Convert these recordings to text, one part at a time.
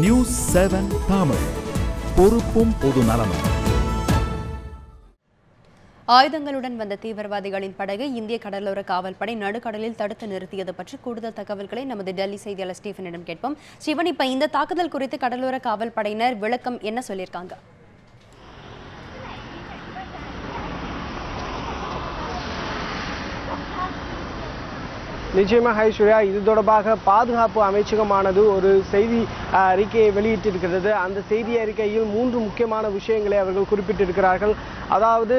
News 7 Tamil, பொறுப்பும் பொது நலமும். ஆயுதங்களுடன் வந்த தீவிரவாதிகளின் படகை இந்திய கடலோர காவல்படை நடுக்கடலில் தடுத்து நிறுத்தியது பற்றி கூடுதல் தகவல்களை நமது டெல்லி செய்தியாளர் ஸ்டீஃபனிடம் கேட்போம். சிவன், இப்ப இந்த தாக்குதல் குறித்து கடலோர காவல்படையினர் விளக்கம் என்ன சொல்லியிருக்காங்க? நிச்சயமாக ஐஸ்வர்யா, இது தொடர்பாக பாதுகாப்பு அமைச்சகமானது ஒரு செய்தி அறிக்கையை வெளியிட்டிருக்கிறது. அந்த செய்தி அறிக்கையில் 3 முக்கியமான விஷயங்களை அவர்கள் குறிப்பிட்டிருக்கிறார்கள். அதாவது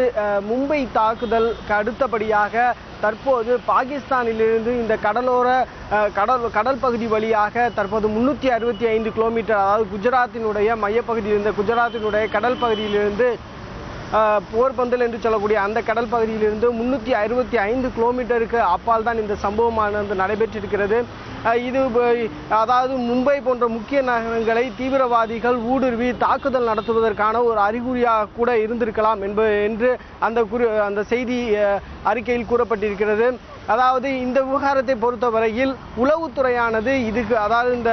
மும்பை தாக்குதலுக்கு அடுத்தபடியாக தற்போது பாகிஸ்தானிலிருந்து இந்த கடல் பகுதி வழியாக தற்போது 365 கிலோமீட்டர், அதாவது குஜராத்தினுடைய மையப்பகுதியில் இருந்த குஜராத்தினுடைய கடல் பகுதியிலிருந்து போர்பந்தல் என்று சொல்லக்கூடிய அந்த கடல் பகுதியிலிருந்து 365 கிலோமீட்டருக்கு அப்பால் தான் இந்த சம்பவமானது நடைபெற்றிருக்கிறது. இது அதாவது மும்பை போன்ற முக்கிய நகரங்களை தீவிரவாதிகள் ஊடுருவி தாக்குதல் நடத்துவதற்கான ஒரு அறிகுறியாக கூட இருந்திருக்கலாம் என்று அந்த செய்தி அறிக்கையில் கூறப்பட்டிருக்கிறது. அதாவது இந்த விவகாரத்தை பொறுத்தவரையில் உளவுத்துறையானது இதுக்கு, அதாவது இந்த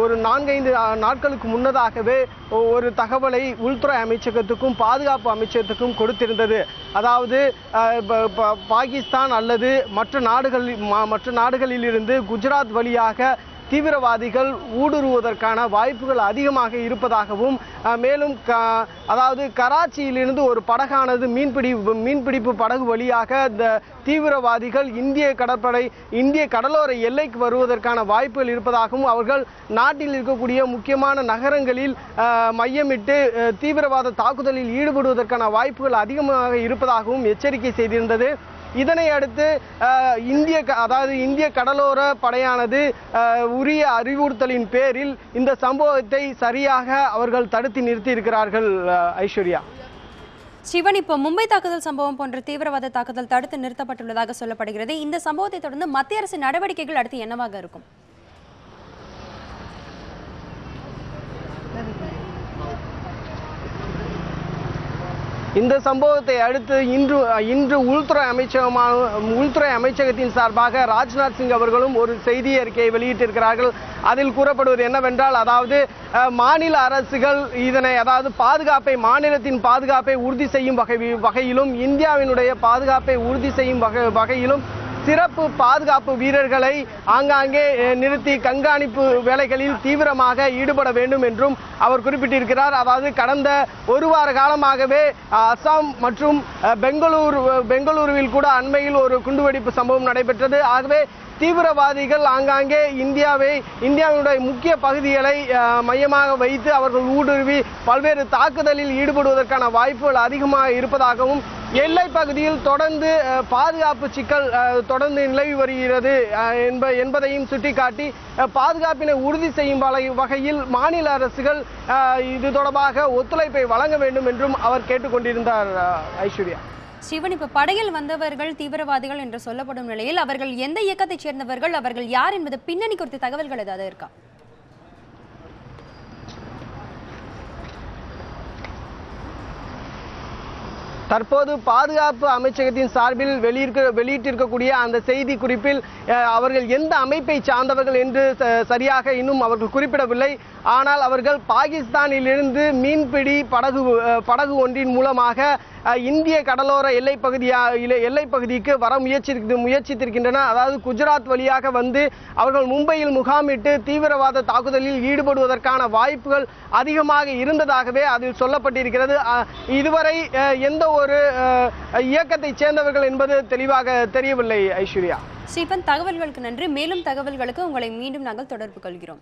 ஒரு 4-5 நாட்களுக்கு முன்னதாகவே ஒரு தகவலை உள்துறை அமைச்சகத்துக்கும் பாதுகாப்பு அமைச்சகத்துக்கும் கொடுத்திருந்தது. அதாவது பாகிஸ்தான் அல்லது மற்ற நாடுகளில் இருந்து குஜராத் வழியாக தீவிரவாதிகள் ஊடுருவதற்கான வாய்ப்புகள் அதிகமாக இருப்பதாகவும், மேலும் அதாவது கராச்சியிலிருந்து ஒரு படகானது மீன்பிடிப்பு படகு வழியாக இந்த தீவிரவாதிகள் இந்திய கடலோர எல்லைக்கு வருவதற்கான வாய்ப்புகள் இருப்பதாகவும், அவர்கள் நாட்டில் இருக்கக்கூடிய முக்கியமான நகரங்களில் மையமிட்டு தீவிரவாத தாக்குதலில் ஈடுபடுவதற்கான வாய்ப்புகள் அதிகமாக இருப்பதாகவும் எச்சரிக்கை செய்திருந்தது. இதனை அடுத்து இந்திய கடலோர படையானது உரிய அறிவுறுத்தலின் பேரில் இந்த சம்பவத்தை சரியாக அவர்கள் தடுத்து நிறுத்தி இருக்கிறார்கள். ஐஸ்வர்யா, சிவன், இப்போ மும்பை தாக்குதல் சம்பவம் போன்ற தீவிரவாத தாக்குதல் தடுத்து நிறுத்தப்பட்டுள்ளதாக சொல்லப்படுகிறது. இந்த சம்பவத்தை தொடர்ந்து மத்திய அரசு நடவடிக்கைகள் அடுத்து என்னவாக இருக்கும்? இந்த சம்பவத்தை அடுத்து இன்று உள்துறை அமைச்சகத்தின் சார்பாக ராஜ்நாத் சிங் அவர்களும் ஒரு செய்தி அறிக்கையை வெளியிட்டிருக்கிறார்கள். அதில் கூறப்படுவது என்னவென்றால், அதாவது மாநில அரசுகள் இதனை, அதாவது மாநிலத்தின் பாதுகாப்பை உறுதி செய்யும் வகையிலும் இந்தியாவினுடைய பாதுகாப்பை உறுதி செய்யும் வகையிலும் சிறப்பு பாதுகாப்பு வீரர்களை ஆங்காங்கே நிறுத்தி கண்காணிப்பு வேலைகளில் தீவிரமாக ஈடுபட வேண்டும் என்றும் அவர் குறிப்பிட்டிருக்கிறார். அதாவது கடந்த ஒரு வார காலமாகவே அசாம் மற்றும் பெங்களூருவில் கூட அண்மையில் ஒரு குண்டுவெடிப்பு சம்பவம் நடைபெற்றது. ஆகவே தீவிரவாதிகள் ஆங்காங்கே இந்தியாவினுடைய முக்கிய பகுதிகளை மையமாக வைத்து அவர்கள் ஊடுருவி பல்வேறு தாக்குதலில் ஈடுபடுவதற்கான வாய்ப்புகள் அதிகமாக இருப்பதாகவும், எல்லை பகுதியில் தொடர்ந்து பாதுகாப்பு சிக்கல் தொடர்ந்து நிலவி வருகிறது என்பதையும் சுட்டிக்காட்டி பாதுகாப்பினை உறுதி செய்யும் வகையில் மாநில அரசுகள் இது தொடர்பாக ஒத்துழைப்பை வழங்க வேண்டும் என்றும் அவர் கேட்டுக்கொண்டிருந்தார். ஐஸ்வர்யா, சிவன், இப்ப படையில் வந்தவர்கள் தீவிரவாதிகள் என்று சொல்லப்படும் நிலையில் அவர்கள் எந்த இயக்கத்தைச் சேர்ந்தவர்கள், அவர்கள் யார் என்பது பின்னணி குறித்த தகவல்கள் ஏதாவது இருக்கா? தற்போது பாதுகாப்பு அமைச்சகத்தின் சார்பில் வெளியிட்டிருக்கக்கூடிய அந்த செய்தி குறிப்பில் அவர்கள் எந்த அமைப்பை சார்ந்தவர்கள் என்று சரியாக இன்னும் அவர்கள் குறிப்பிடவில்லை. ஆனால் அவர்கள் பாகிஸ்தானிலிருந்து மீன்பிடி படகு ஒன்றின் மூலமாக இந்திய கடலோர எல்லைப்பகுதிக்கு வர முயற்சித்திருக்கின்றன. அதாவது குஜராத் வழியாக வந்து அவர்கள் மும்பையில் முகாமிட்டு தீவிரவாத தாக்குதலில் ஈடுபடுவதற்கான வாய்ப்புகள் அதிகமாக இருந்ததாகவே அதில் சொல்லப்பட்டிருக்கிறது. இதுவரை எந்த ஒரு இயக்கத்தை சேர்ந்தவர்கள் என்பது தெளிவாக தெரியவில்லை. ஐஸ்வர்யா, சிவன், தகவல்களுக்கு நன்றி. மேலும் தகவல்களுக்கு உங்களை மீண்டும் நாங்கள் தொடர்பு கொள்கிறோம்.